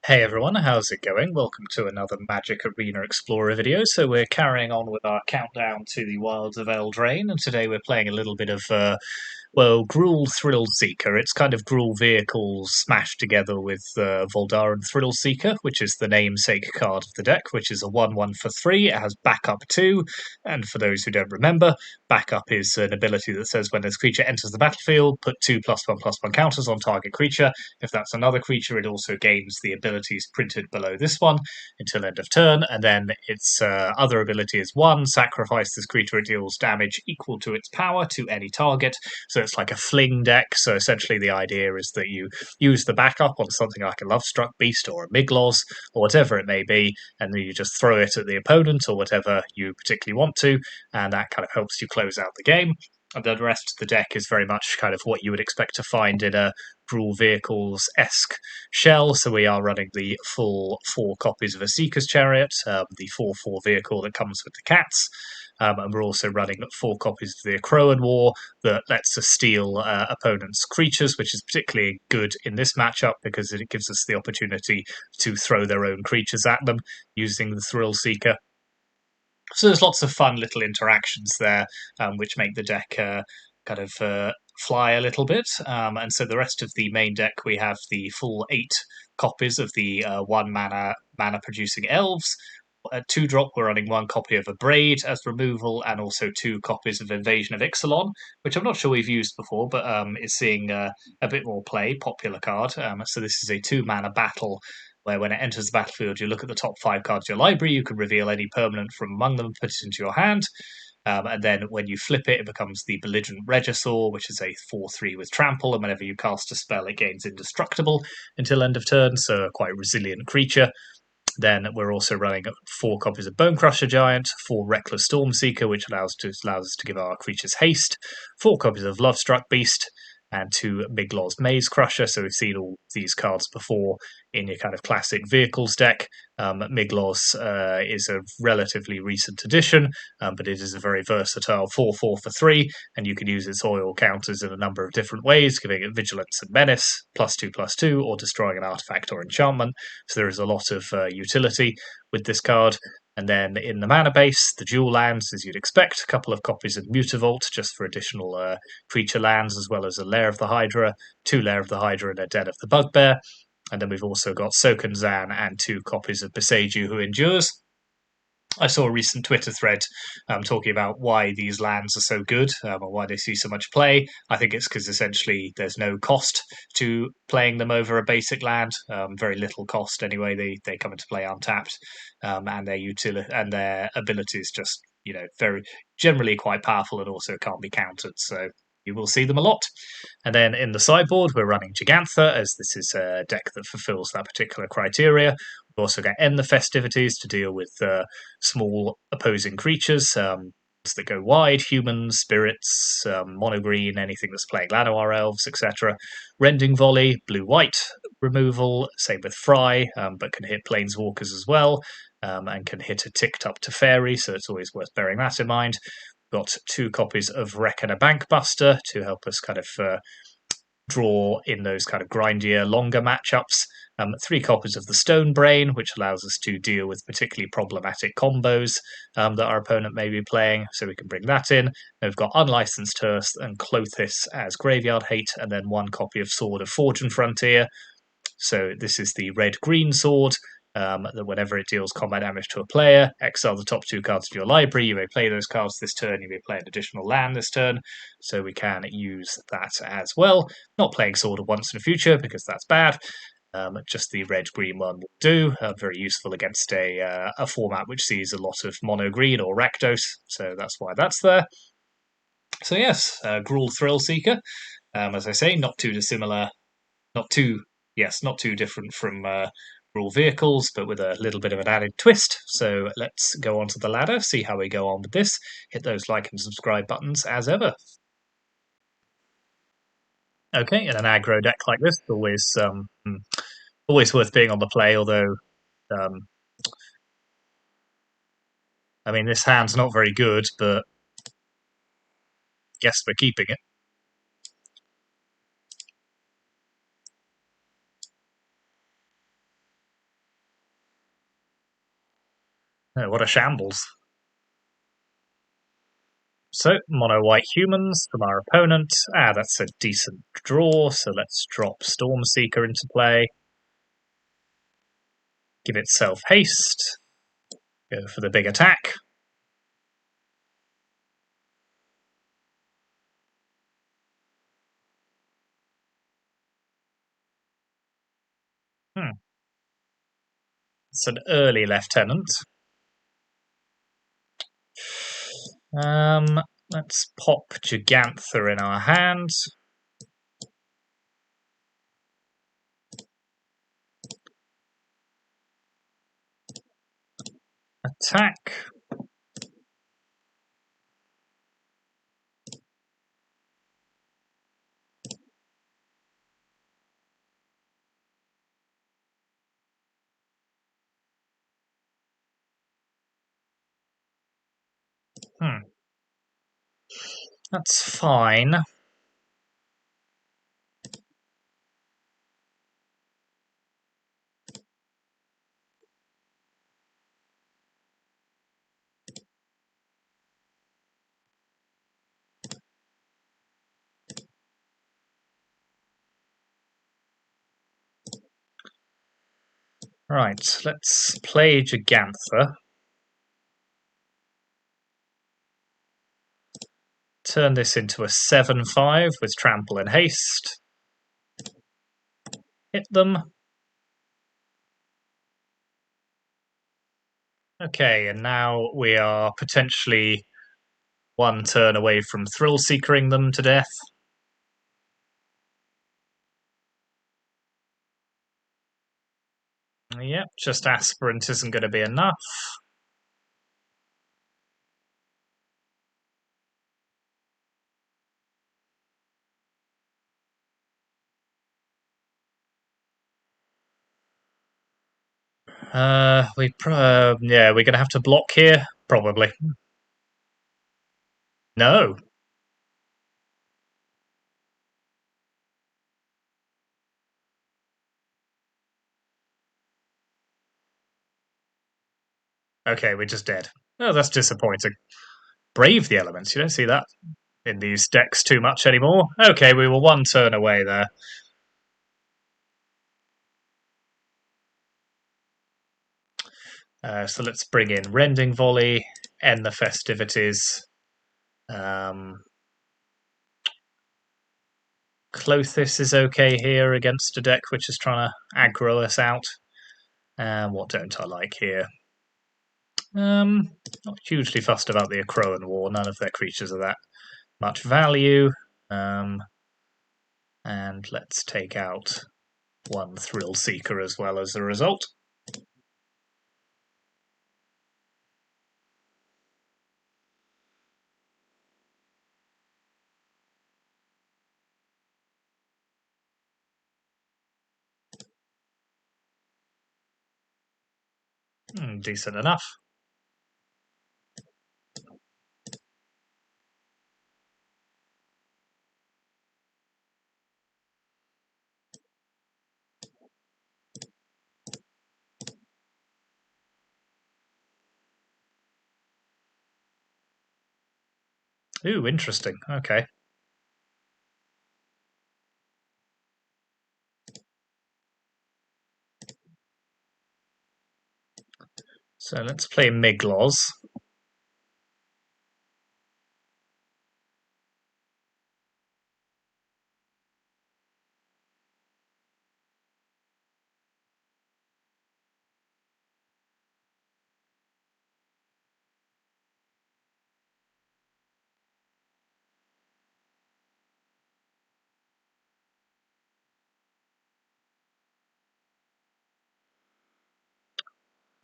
Hey everyone, how's it going? Welcome to another Magic Arena Explorer video. So we're carrying on with our countdown to the Wilds of Eldraine, and today we're playing a little bit of, Gruul Thrillseeker. It's kind of Gruul Vehicles smashed together with Voldaren Thrillseeker, which is the namesake card of the deck, which is a 1/1 for 3. It has backup 2, and for those who don't remember, backup is an ability that says when this creature enters the battlefield, put 2+1/+1 counters on target creature. If that's another creature, it also gains the abilities printed below this one until end of turn, and then its other ability is 1, sacrifice this creature, it deals damage equal to its power to any target. So it's like a fling deck. So essentially the idea is that you use the backup on something like a Lovestruck Beast or a Miglos or whatever it may be, and then you just throw it at the opponent or whatever you particularly want to, and that kind of helps you close out the game. And the rest of the deck is very much kind of what you would expect to find in a Gruul Vehicles-esque shell. So we are running the full 4 copies of a Seeker's Chariot, the 4/4 vehicle that comes with the cats. And we're also running 4 copies of the Crowan War that lets us steal opponents' creatures, which is particularly good in this matchup because it gives us the opportunity to throw their own creatures at them using the Thrill Seeker. So there's lots of fun little interactions there, which make the deck kind of fly a little bit. And so the rest of the main deck, we have the full 8 copies of the 1 mana producing elves. At 2-drop, we're running 1 copy of a Braid as removal, and also 2 copies of Invasion of Ixalan, which I'm not sure we've used before, but is seeing a bit more play. Popular card. So this is a 2 mana battle where when it enters the battlefield, you look at the top 5 cards of your library, you can reveal any permanent from among them, put it into your hand. And then when you flip it, it becomes the Belligerent Regisaur, which is a 4/3 with trample, and whenever you cast a spell, it gains indestructible until end of turn, so a quite resilient creature. Then we're also running 4 copies of Bonecrusher Giant, 4 Reckless Stormseeker, which allows us to give our creatures haste, 4 copies of Lovestruck Beast, and 2 Miglos Maze Crusher. So we've seen all these cards before in your kind of classic vehicles deck. Miglos is a relatively recent addition, but it is a very versatile 4/4 for 3, and you can use its oil counters in a number of different ways, giving it Vigilance and Menace, +2/+2, or destroying an artifact or enchantment. So there is a lot of utility with this card. And then in the mana base, the dual lands, as you'd expect, a couple of copies of Mutavault just for additional creature lands, as well as a Lair of the Hydra, 2 Lair of the Hydra, and a Den of the Bugbear. And then we've also got Soken Zan and 2 copies of Beseiju Who Endures. I saw a recent Twitter thread talking about why these lands are so good, or why they see so much play. I think it's because essentially there's no cost to playing them over a basic land. Very little cost anyway. They come into play untapped, and their abilities just very generally quite powerful and also can't be countered. So you will see them a lot. And then in the sideboard, we're running Gigantha, as this is a deck that fulfills that particular criteria. We've also got End the Festivities to deal with small opposing creatures that go wide, humans, spirits, mono green, anything that's playing Llanowar elves, etc. Rending Volley, blue-white removal, same with Fry, but can hit planeswalkers as well, and can hit a ticked up to fairy, so it's always worth bearing that in mind. Got 2 copies of Wreck and a Bankbuster to help us kind of draw in those kind of grindier, longer matchups. 3 copies of the Stone Brain, which allows us to deal with particularly problematic combos that our opponent may be playing, so we can bring that in. And we've got Unlicensed Hearth and Clothis as Graveyard Hate, and then 1 copy of Sword of Forge and Frontier. So this is the red-green sword, that whenever it deals combat damage to a player, exile the top 2 cards of your library. You may play those cards this turn, you may play an additional land this turn, so we can use that as well. Not playing Sword of Once in the future, because that's bad. Just the red-green one will do. Very useful against a format which sees a lot of mono-green or Rakdos, so that's why that's there. So yes, Gruul Thrillseeker, as I say, not too dissimilar, not too different from Gruul Vehicles, but with a little bit of an added twist. So let's go on to the ladder, see how we go on with this. Hit those like and subscribe buttons as ever. Okay, in an aggro deck like this, always worth being on the play, although um, I mean, this hand's not very good, but guess we're keeping it. Oh, what a shambles. So, mono white humans from our opponent. That's a decent draw, so let's drop Stormseeker into play. Give itself haste. Go for the big attack. It's an early lieutenant. Let's pop Gigantha in our hand. Attack. That's fine. Right, let's play Gigantha. Turn this into a 7/5 with Trample and Haste. Hit them. Okay, and now we are potentially one turn away from Thrillseekering them to death. Yep, just Aspirant isn't going to be enough. We're going to have to block here, probably. No. Okay, we're just dead. Oh, that's disappointing. Brave the elements. You don't see that in these decks too much anymore. Okay, we were one turn away there. So let's bring in Rending Volley, end the festivities. Clothis is okay here against a deck which is trying to aggro us out. What don't I like here? Not hugely fussed about the Akroan War. None of their creatures are that much value. And let's take out one Thrillseeker as well as a result. Decent enough. Ooh, interesting. Okay. So let's play Miglos.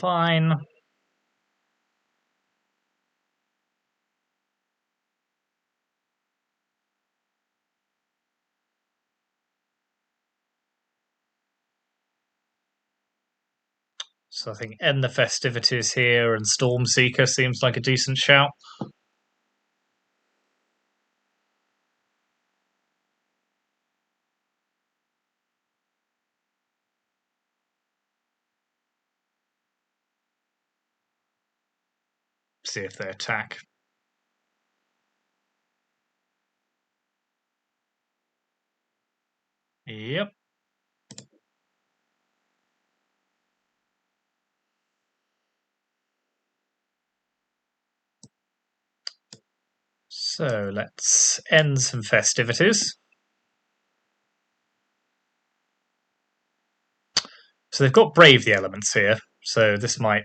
Fine. So I think end the festivities here, and Stormseeker seems like a decent shout. see if they attack. Yep. So let's end some festivities. So they've got Brave the Elements here, so this might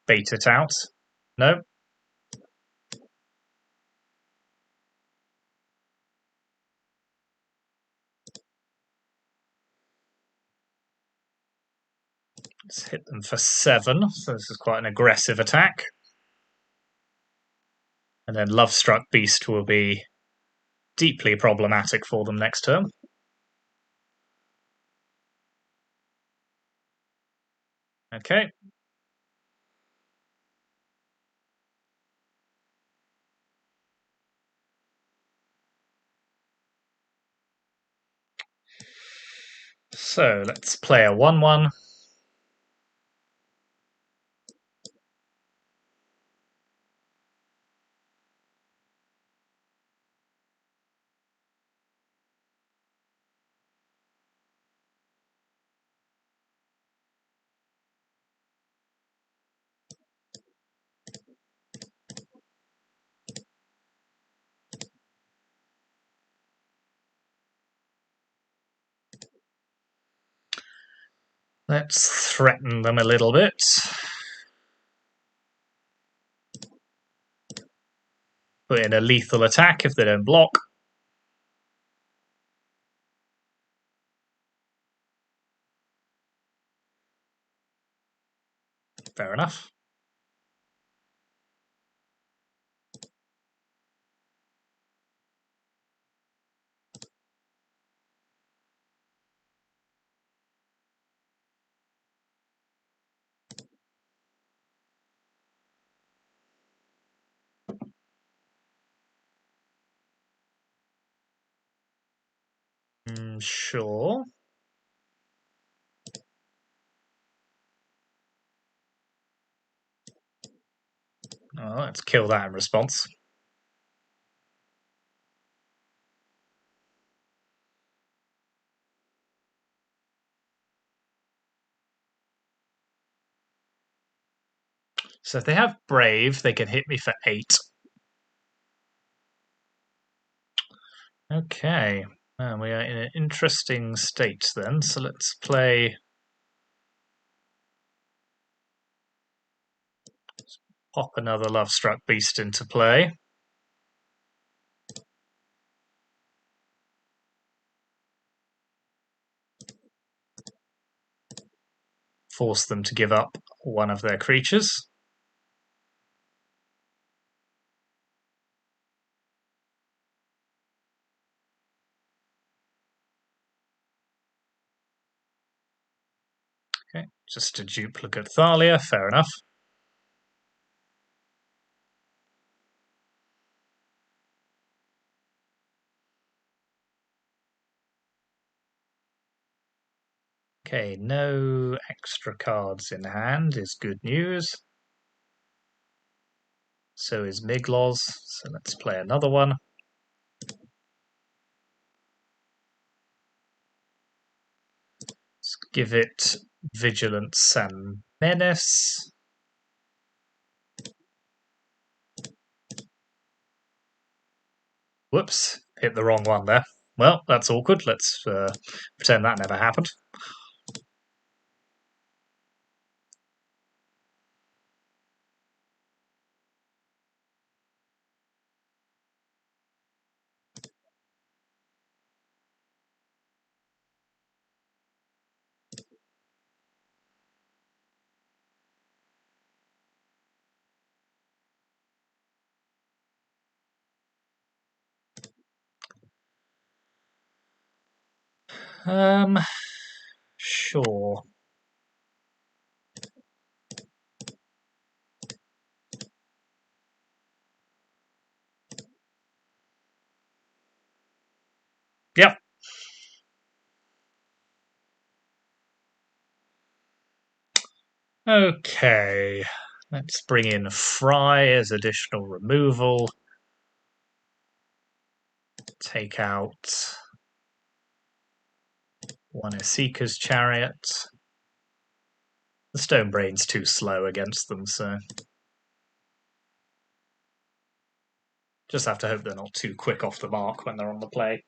bait it out. No? Let's hit them for 7, so this is quite an aggressive attack. And then Lovestruck Beast will be deeply problematic for them next turn. Okay. So let's play a 1-1. Let's threaten them a little bit. Put in a lethal attack if they don't block. Fair enough. Sure. Oh, let's kill that in response. So if they have Brave, they can hit me for 8. Okay. We are in an interesting state then, so let's play... Pop another Lovestruck Beast into play. Force them to give up one of their creatures. Okay, just a duplicate Thalia, fair enough. Okay, no extra cards in hand is good news. So is Miglos, so let's play another one. Let's give it Vigilance and Menace. Whoops, hit the wrong one there. Well, that's awkward. Let's pretend that never happened. Sure. Yep. Okay. Let's bring in Fry as additional removal. Take out one Seeker's Chariot. The Stone Brain's too slow against them, so just have to hope they're not too quick off the mark when they're on the play.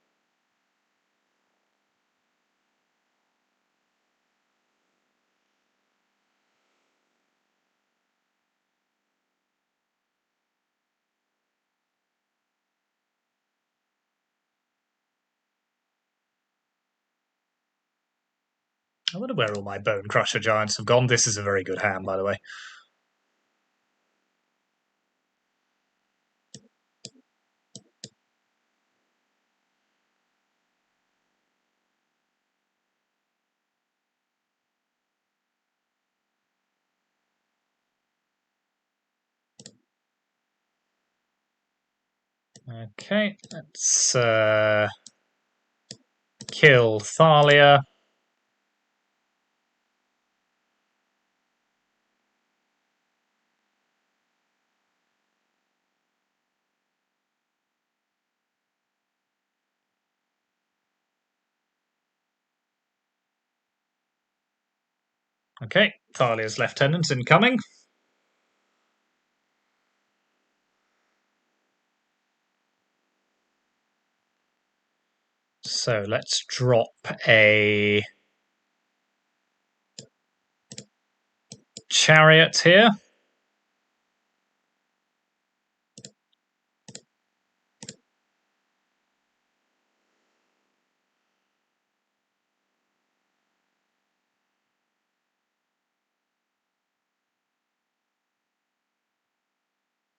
I wonder where all my Bone Crusher Giants have gone. This is a very good hand, by the way. Okay, let's kill Thalia. Okay, Thalia's Lieutenant incoming. So let's drop a Chariot here.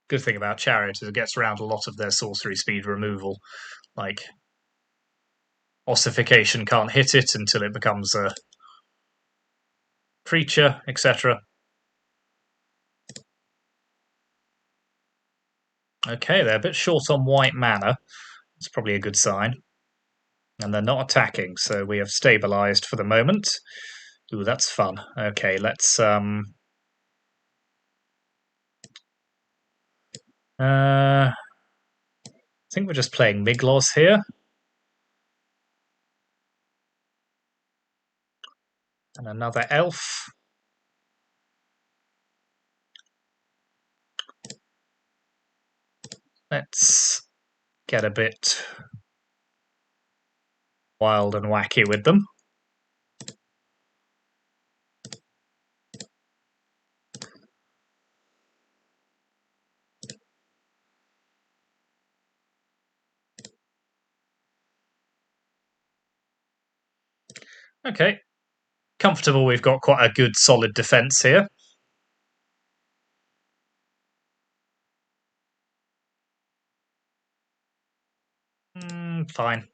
Good thing about Chariot is it gets around a lot of their sorcery speed removal. Like, Ossification can't hit it until it becomes a creature, etc. Okay, they're a bit short on white mana. It's probably a good sign. And they're not attacking, so we have stabilized for the moment. Ooh, that's fun. Okay, let's I think we're just playing Miglos here. And another elf. Let's get a bit wild and wacky with them. Okay. Comfortable we've got quite a good solid defense here. Fine.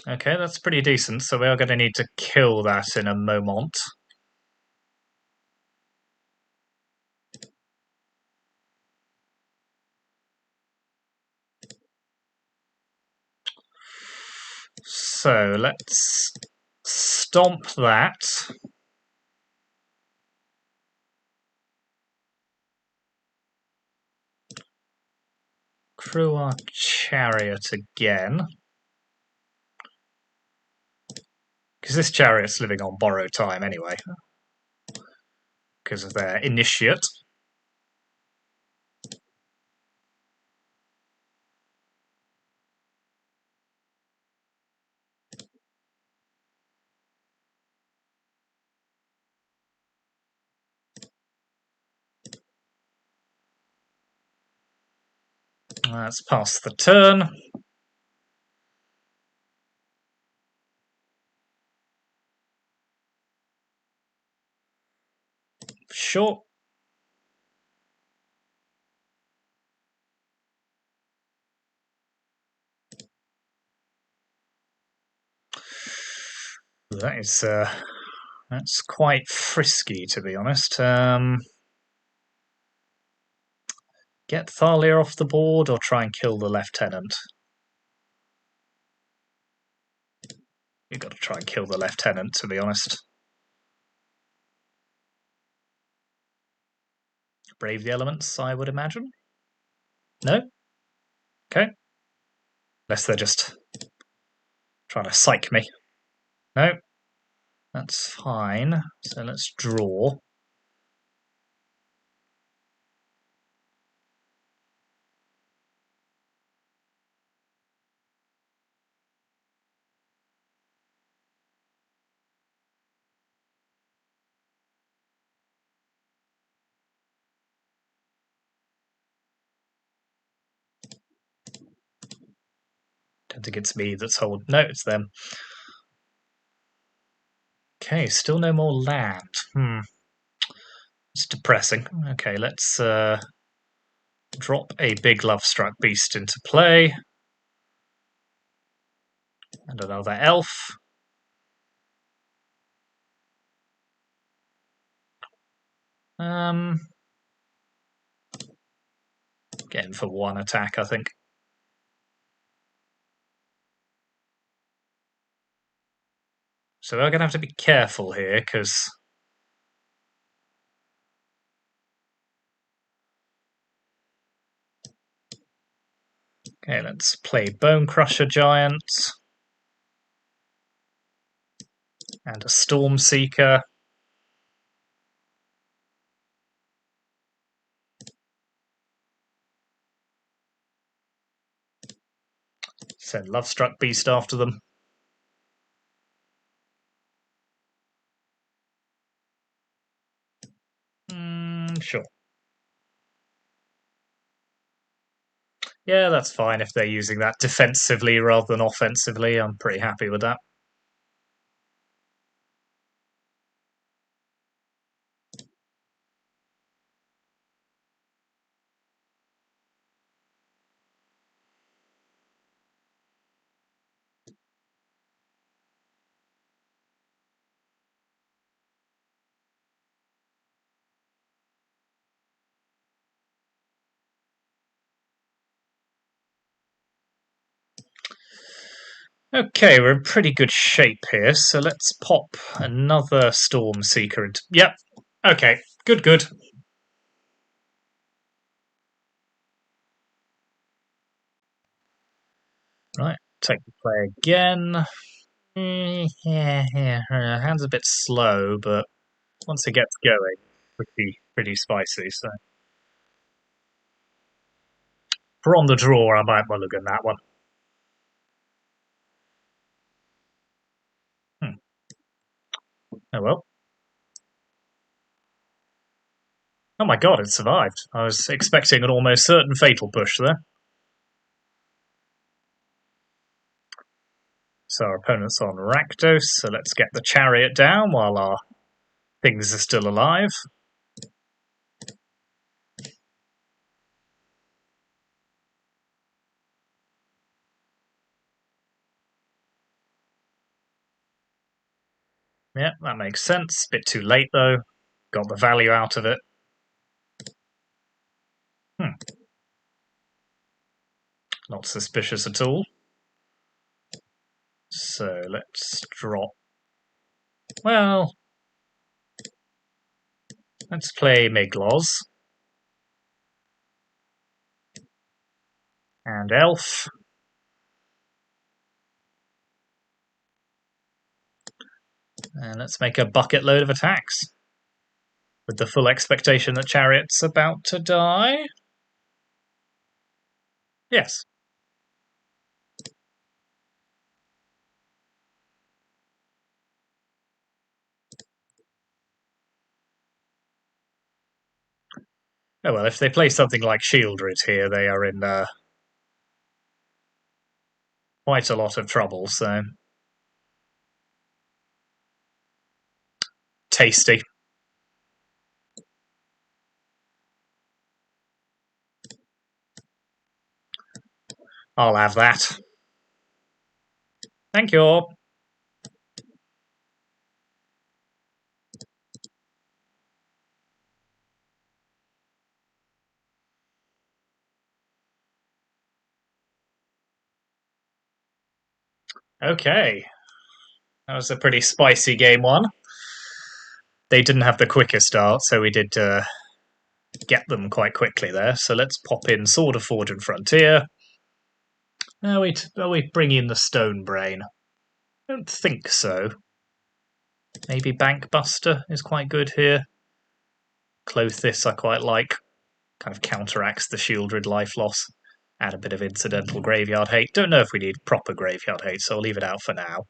Okay, that's pretty decent, so we are going to need to kill that in a moment. So let's stomp that. Crew our Chariot again. Because this Chariot's living on borrowed time anyway. Because of their initiate. Let's pass the turn. Sure. That's quite frisky, to be honest. Get Thalia off the board or try and kill the Lieutenant? We've got to try and kill the lieutenant, to be honest. Brave the elements, I would imagine. No? Okay. Unless they're just trying to psych me. No? That's fine. So let's draw. Don't think it's me that's holding. No, it's them. Okay, still no more land. It's depressing. Okay, let's drop a big love-struck beast into play. And another elf. Getting for one attack, I think. So we're going to have to be careful here, because... Okay, let's play Bone Crusher Giant. And a Storm Seeker. Send Lovestruck Beast after them. Sure. Yeah, that's fine if they're using that defensively rather than offensively. I'm pretty happy with that. Okay, we're in pretty good shape here, so let's pop another Storm Seeker into... Yep, okay, good. Right, take the play again. Yeah, hand's a bit slow, but once it gets going, pretty spicy, so... For on the draw, I might mulligan that one. Oh well. Oh my god, it survived. I was expecting an almost certain fatal push there. So our opponent's on Rakdos, so let's get the chariot down while our things are still alive. Yeah, that makes sense. Bit too late though. Got the value out of it. Not suspicious at all. So let's drop. Well, let's play Miglos. And Elf. And let's make a bucket load of attacks. With the full expectation that Chariot's about to die. Yes. Oh well, if they play something like Shieldred here, they are in quite a lot of trouble, so... Tasty. I'll have that. Thank you. Okay. That was a pretty spicy game one. They didn't have the quicker start, so we did get them quite quickly there. So let's pop in Sword of Forge and Frontier. We bring in the Stone Brain? I don't think so. Maybe Bankbuster is quite good here. Clothis I quite like. Kind of counteracts the Shieldred life loss. Add a bit of incidental graveyard hate. Don't know if we need proper graveyard hate, so I'll leave it out for now.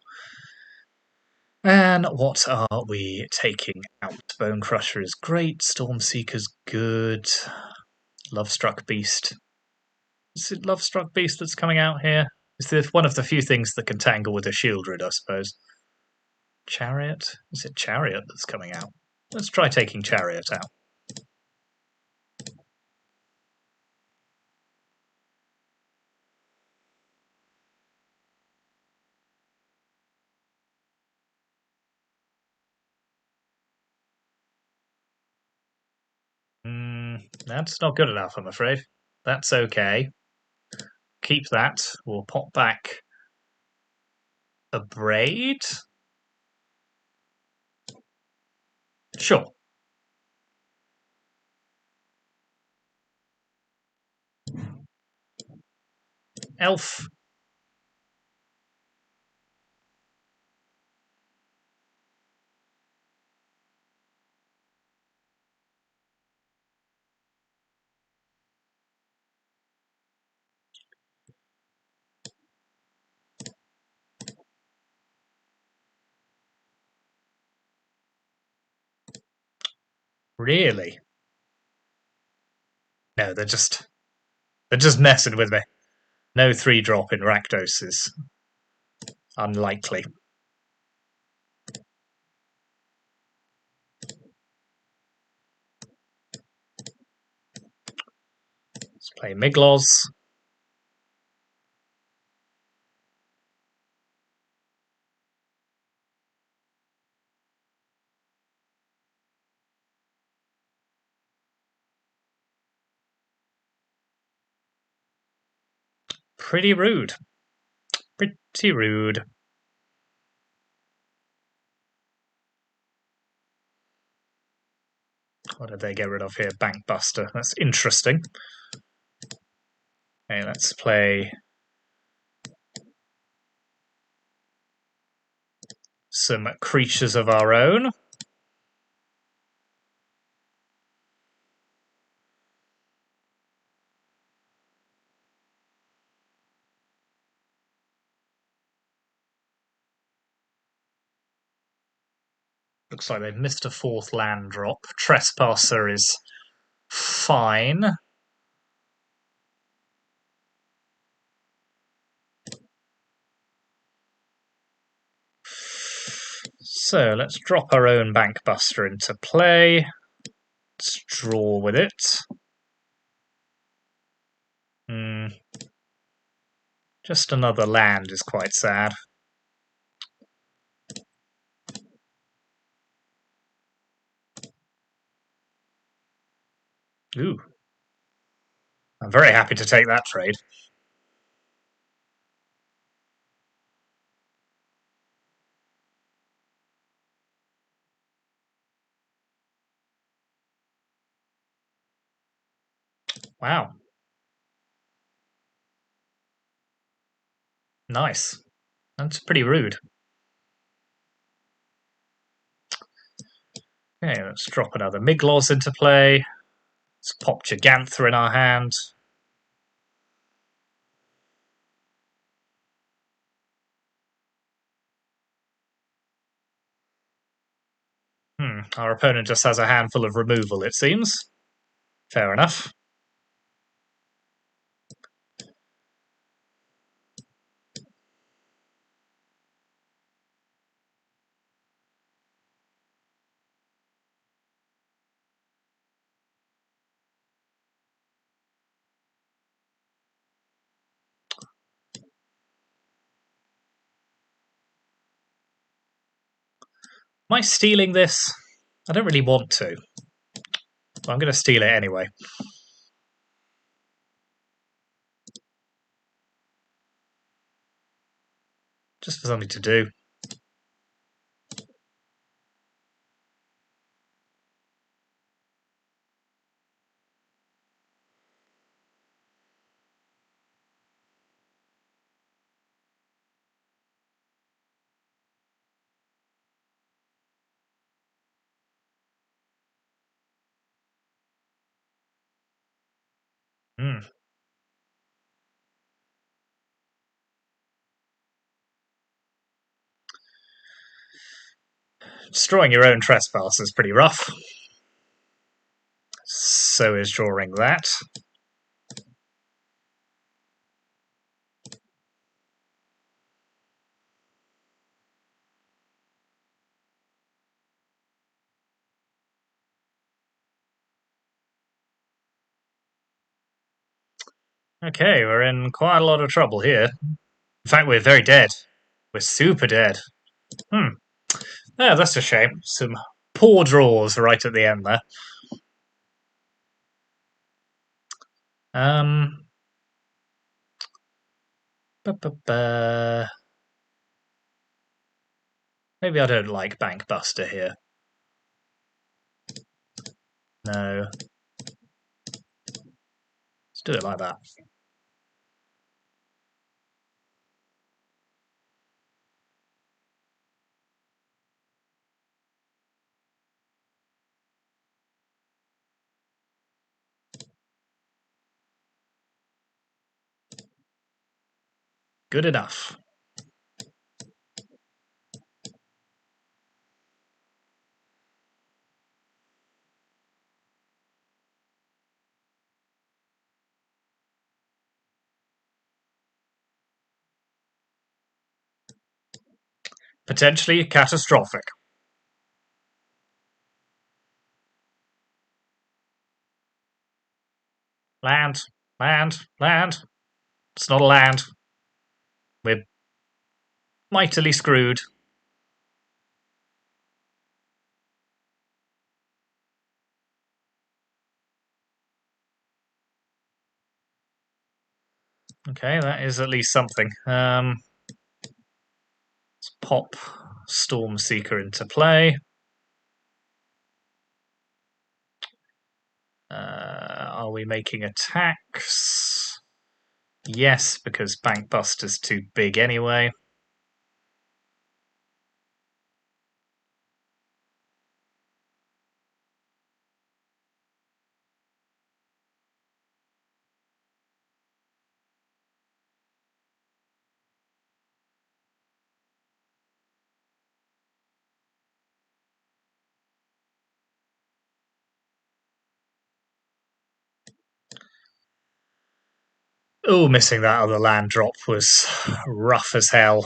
And what are we taking out? Bone Crusher is great. Stormseeker's good. Lovestruck Beast. Is it Lovestruck Beast that's coming out here? It's one of the few things that can tangle with a Shieldred, I suppose. Chariot? Is it Chariot that's coming out? Let's try taking Chariot out. That's not good enough, I'm afraid. That's okay. Keep that. We'll pop back a Braid. Sure. Elf. Really? No, they're just messing with me. No 3-drop in Rakdos is unlikely. Let's play Miglos. Pretty rude. Pretty rude. What did they get rid of here? Bankbuster. That's interesting. Okay, let's play some creatures of our own. Looks like they've missed a 4th land drop. Trespasser is fine. So let's drop our own Bankbuster into play. Let's draw with it. Just another land is quite sad. Ooh. I'm very happy to take that trade. Wow. Nice. That's pretty rude. Okay, let's drop another Miglos into play. Let's pop Gigantha in our hand. Our opponent just has a handful of removal, it seems. Fair enough. Am I stealing this? I don't really want to. But I'm going to steal it anyway. Just for something to do. Hmm. Destroying your own trespass is pretty rough. So is drawing that. Okay, we're in quite a lot of trouble here. In fact, we're very dead. We're super dead. Hmm. Yeah, that's a shame. Some poor draws right at the end there. Um. Maybe I don't like Bank Buster here. No. Let's do it like that. Good enough. Potentially catastrophic. Land, land, land. It's not a land. We're mightily screwed. Okay, that is at least something. Let's pop Stormseeker into play. Are we making attacks? Yes, because Bank Buster's too big anyway. Oh, missing that other land drop was rough as hell.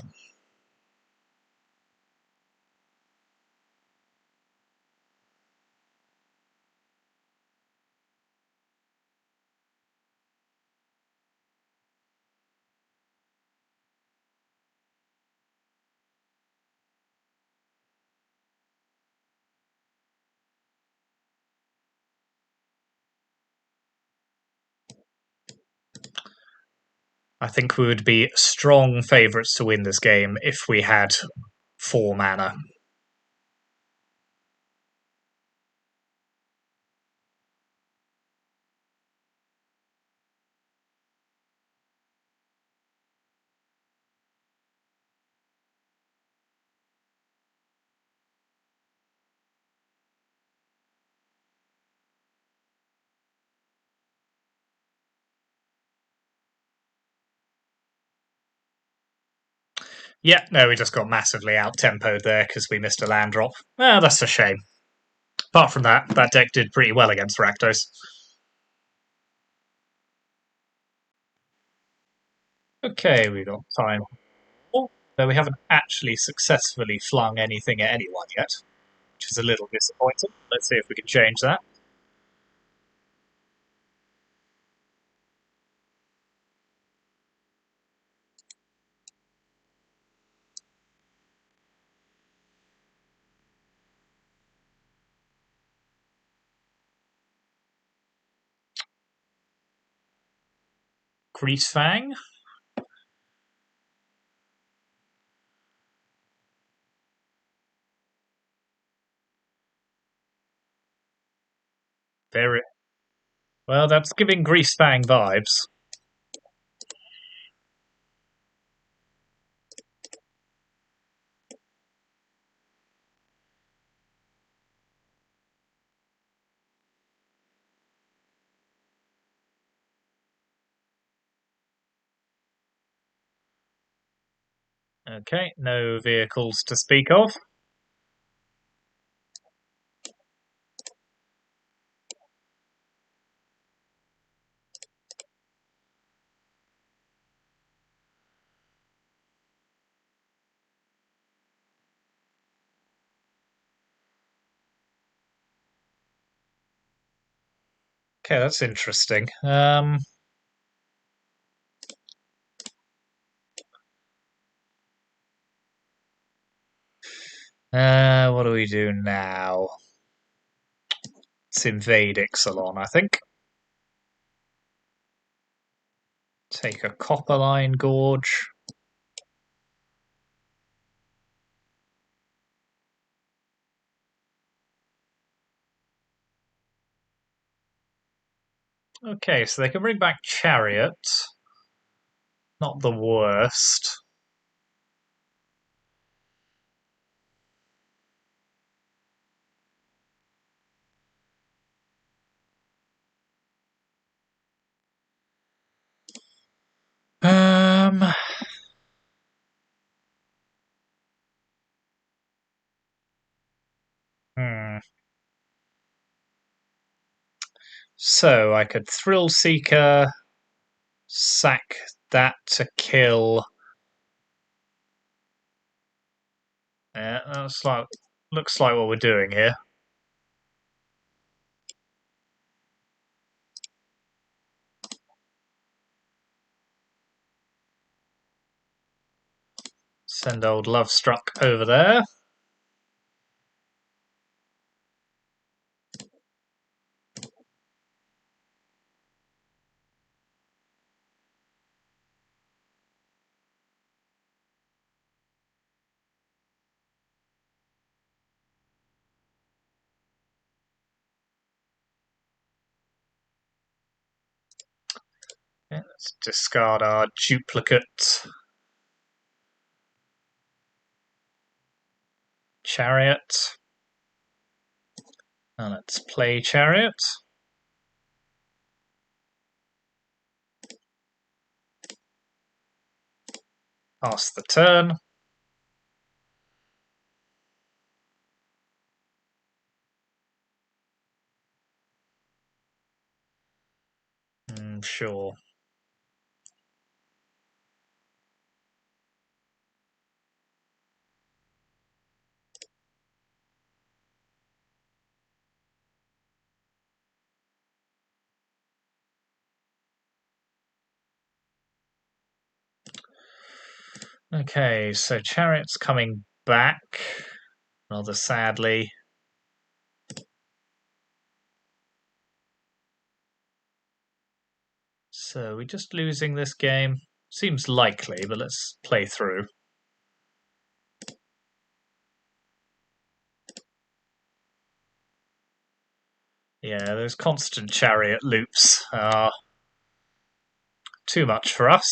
I think we would be strong favourites to win this game if we had 4 mana. Yeah, no, we just got massively out tempoed there because we missed a land drop. Well, that's a shame. Apart from that, that deck did pretty well against Rakdos. Okay, we got time. Though we haven't actually successfully flung anything at anyone yet, which is a little disappointing. Let's see if we can change that. Greasefang. Very well. That's giving Greasefang vibes. Okay, no vehicles to speak of. Okay, that's interesting. What do we do now? Let's invade Ixalan, I think. Take a Copperline Gorge. Okay, so they can bring back Chariot. Not the worst. Um, hmm. So I could Thrillseeker, sack that to kill. Yeah, looks like what we're doing here. Send old Lovestruck over there. Yeah, let's discard our duplicate Chariot. And let's play Chariot. Pass the turn. Sure. Okay, so Chariot's coming back, rather sadly. So we're just losing this game. Seems likely, but let's play through. Yeah, those constant Chariot loops are too much for us.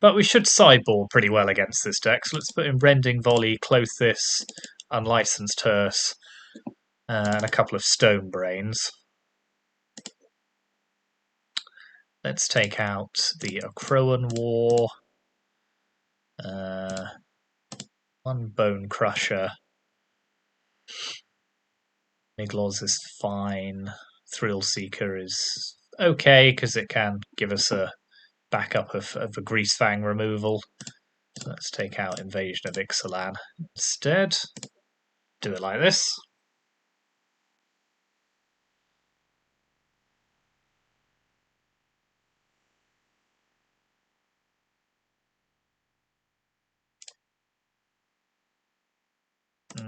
But we should sideboard pretty well against this deck. So let's put in Rending Volley, Clothis, Unlicensed Hearse, and a couple of Stone Brains. Let's take out the Acroan War, one Bone Crusher. Migloz is fine. Thrillseeker is okay because it can give us a backup of a Greasefang removal. So let's take out Invasion of Ixalan instead. Do it like this.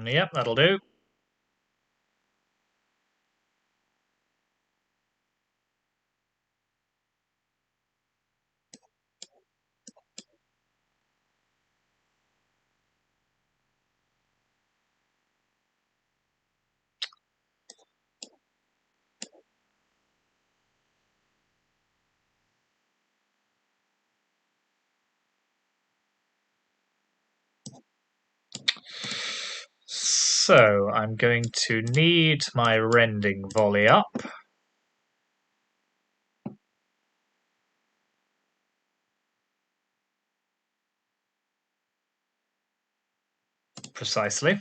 Yep, that'll do. So I'm going to need my Rending Volley up. Precisely.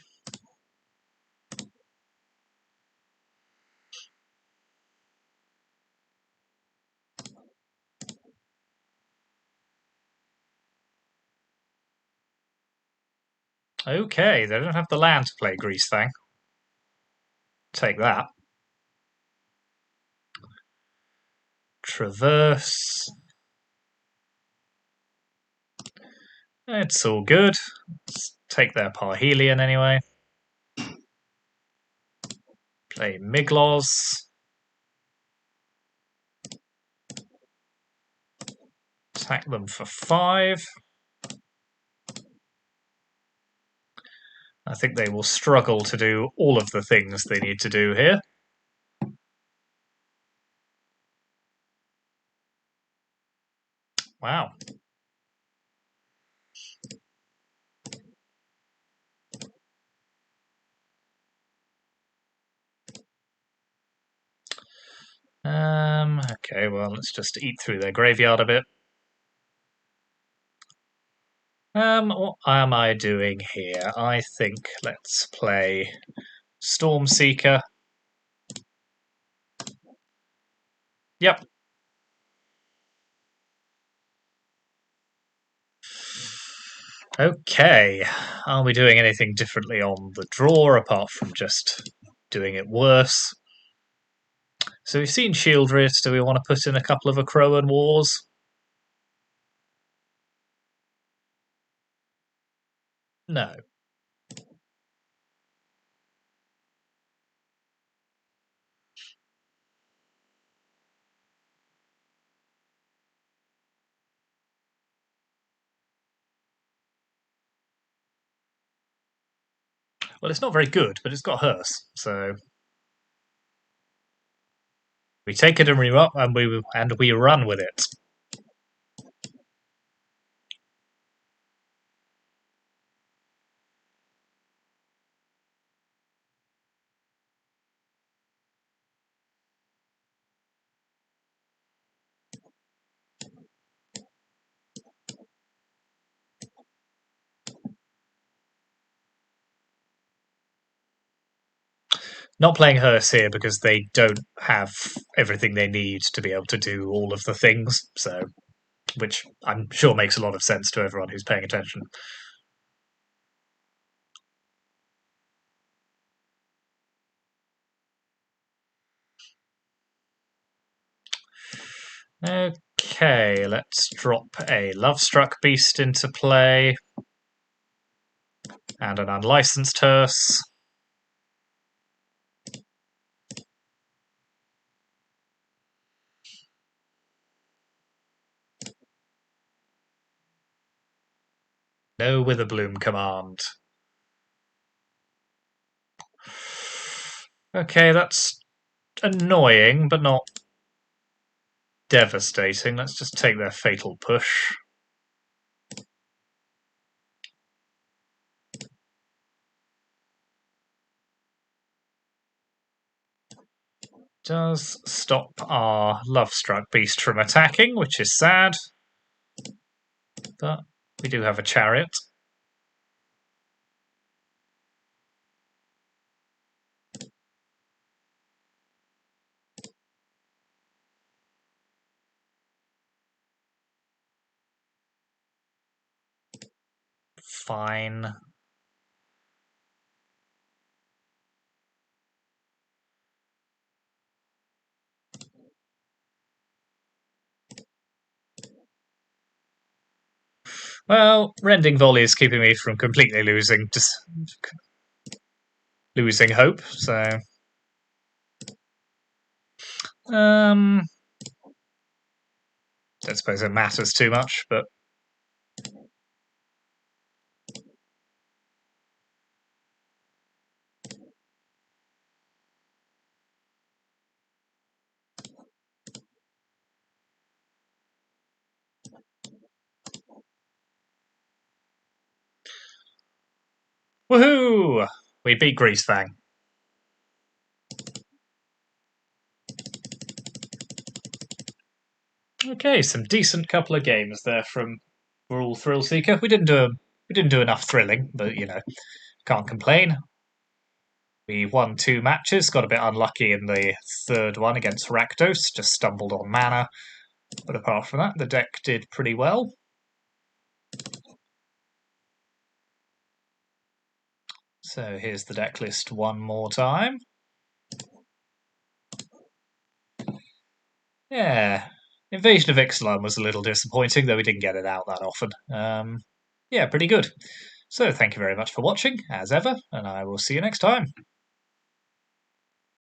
Okay, they don't have the land to play Greasefang. Take that. Traverse. It's all good. Let's take their Parhelion anyway. Play Miglos. Attack them for 5. I think they will struggle to do all of the things they need to do here. Wow. Okay, well, let's just eat through their graveyard a bit. What am I doing here? I think let's play Stormseeker. Yep. Okay. Are we doing anything differently on the draw apart from just doing it worse? So we've seen Shieldred. Do we want to put in a couple of Akroan Wars? No. Well, it's not very good, but it's got Hearse, so we take it and we run with it. Not playing Hearse here because they don't have everything they need to be able to do all of the things, so which I'm sure makes a lot of sense to everyone who's paying attention. Okay, let's drop a Lovestruck Beast into play and an Unlicensed Hearse. No Witherbloom command. Okay, that's annoying, but not devastating. Let's just take their Fatal Push. Does stop our Lovestruck Beast from attacking, which is sad. But we do have a Chariot. Fine. Well, Rending Volley is keeping me from completely losing hope, so don't suppose it matters too much, but woohoo! We beat Greasefang. Okay, some decent couple of games there from Gruul Thrillseeker. We didn't do We didn't do enough thrilling, but, can't complain. We won 2 matches, got a bit unlucky in the third one against Rakdos, just stumbled on mana. But apart from that, the deck did pretty well. So here's the deck list one more time. Yeah, Invasion of Ixalan was a little disappointing, though we didn't get it out that often. Yeah, pretty good. So thank you very much for watching, as ever, and I will see you next time.